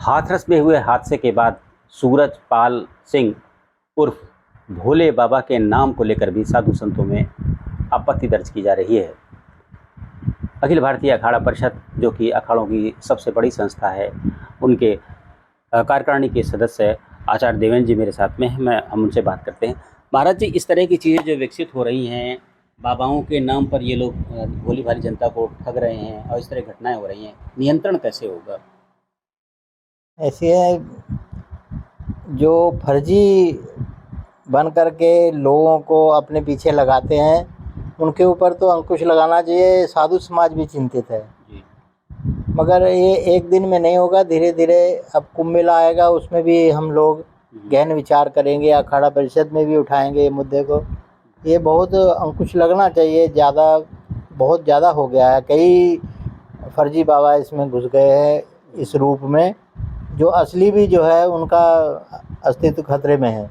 हाथरस में हुए हादसे के बाद सूरज पाल सिंह उर्फ भोले बाबा के नाम को लेकर भी साधु संतों में आपत्ति दर्ज की जा रही है। अखिल भारतीय अखाड़ा परिषद, जो कि अखाड़ों की सबसे बड़ी संस्था है, उनके कार्यकारिणी के सदस्य आचार्य देवेंद्र जी मेरे साथ में हैं। हम उनसे बात करते हैं। महाराज जी, इस तरह की चीज़ें जो विकसित हो रही हैं, बाबाओं के नाम पर ये लोग भोली भाली जनता को ठग रहे हैं और इस तरह घटनाएं हो रही हैं, नियंत्रण कैसे होगा? ऐसे है, जो फर्जी बन करके लोगों को अपने पीछे लगाते हैं, उनके ऊपर तो अंकुश लगाना चाहिए। साधु समाज भी चिंतित है, मगर ये एक दिन में नहीं होगा, धीरे धीरे। अब कुंभ मेला आएगा, उसमें भी हम लोग गहन विचार करेंगे, अखाड़ा परिषद में भी उठाएंगे ये मुद्दे को। ये बहुत अंकुश लगना चाहिए। बहुत ज़्यादा हो गया है। कई फर्जी बाबा इसमें घुस गए हैं इस रूप में, जो असली भी जो है उनका अस्तित्व खतरे में है।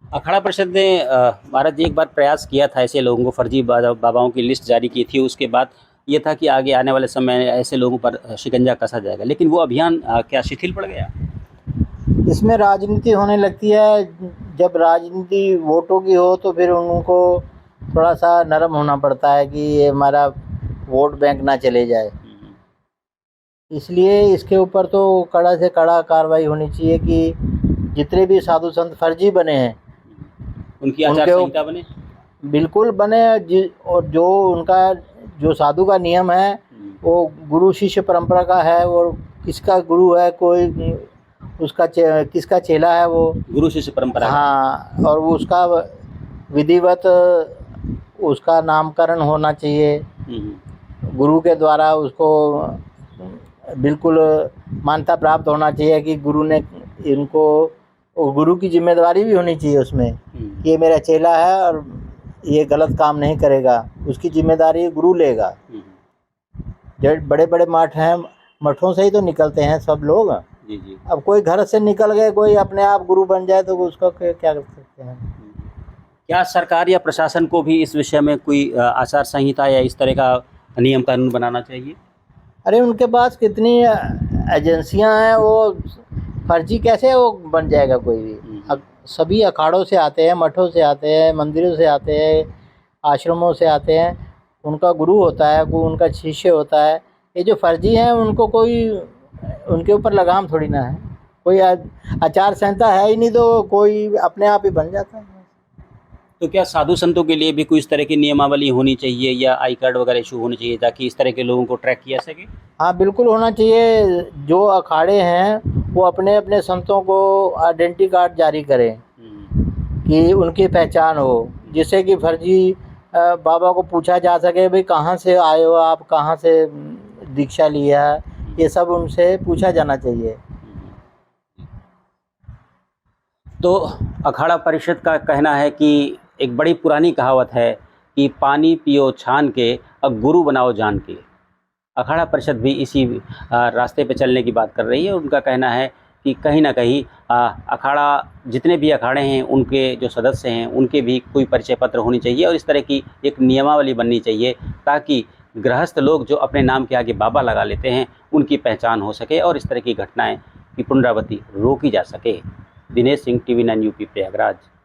अखाड़ा परिषद ने महाराज जी एक बार प्रयास किया था, ऐसे लोगों को फर्जी बाबाओं की लिस्ट जारी की थी। उसके बाद ये था कि आगे आने वाले समय में ऐसे लोगों पर शिकंजा कसा जाएगा, लेकिन वो अभियान क्या शिथिल पड़ गया? इसमें राजनीति होने लगती है। जब राजनीति वोटों की हो तो फिर उनको थोड़ा सा नरम होना पड़ता है कि ये हमारा वोट बैंक ना चले जाए। इसलिए इसके ऊपर तो कड़ा से कड़ा कार्रवाई होनी चाहिए कि जितने भी साधु संत फर्जी बने हैं उनकी आचार संहिता बने, बिल्कुल बने। और जो उनका जो साधु का नियम है वो गुरु शिष्य परंपरा का है, और किसका गुरु है, कोई उसका किसका चेला है, वो गुरु शिष्य परंपरा। हाँ, और वो उसका विधिवत उसका नामकरण होना चाहिए। गुरु के द्वारा उसको बिल्कुल मान्यता प्राप्त होना चाहिए कि गुरु ने इनको, गुरु की जिम्मेदारी भी होनी चाहिए उसमें कि ये मेरा चेला है और ये गलत काम नहीं करेगा, उसकी जिम्मेदारी गुरु लेगा। जब बड़े बड़े मठ हैं, मठों से ही तो निकलते हैं सब लोग। जी। अब कोई घर से निकल गए, कोई अपने आप गुरु बन जाए तो उसका क्या कर सकते हैं? क्या सरकार या प्रशासन को भी इस विषय में कोई आचार संहिता या इस तरह का नियम कानून बनाना चाहिए? अरे उनके पास कितनी एजेंसियां हैं, वो फर्जी कैसे वो बन जाएगा कोई भी? अब सभी अखाड़ों से आते हैं, मठों से आते हैं, मंदिरों से आते हैं, आश्रमों से आते हैं। उनका गुरु होता है, कोई उनका शिष्य होता है। ये जो फर्जी हैं उनको कोई, उनके ऊपर लगाम थोड़ी ना है, कोई आचार संहिता है ही नहीं, तो कोई अपने आप ही बन जाता है। तो क्या साधु संतों के लिए भी कोई इस तरह की नियमावली होनी चाहिए या आई कार्ड वगैरह इशू होनी चाहिए ताकि इस तरह के लोगों को ट्रैक किया सके? हाँ, बिल्कुल होना चाहिए। जो अखाड़े हैं वो अपने अपने संतों को आइडेंटिटी कार्ड जारी करें कि उनकी पहचान हो, जिससे कि फर्जी बाबा को पूछा जा सके, भाई कहाँ से आए हो आप, कहाँ से दीक्षा लिया है, ये सब उनसे पूछा जाना चाहिए। तो अखाड़ा परिषद का कहना है कि एक बड़ी पुरानी कहावत है कि पानी पियो छान के, अब गुरु बनाओ जान के। अखाड़ा परिषद भी इसी रास्ते पे चलने की बात कर रही है। उनका कहना है कि कहीं ना कहीं अखाड़ा, जितने भी अखाड़े हैं उनके जो सदस्य हैं उनके भी कोई परिचय पत्र होनी चाहिए और इस तरह की एक नियमावली बननी चाहिए ताकि गृहस्थ लोग जो अपने नाम के आगे बाबा लगा लेते हैं उनकी पहचान हो सके और इस तरह की घटनाएं की पुनरावृत्ति रोकी जा सके। Dinesh Singh, TV9 UP, Prayagraj.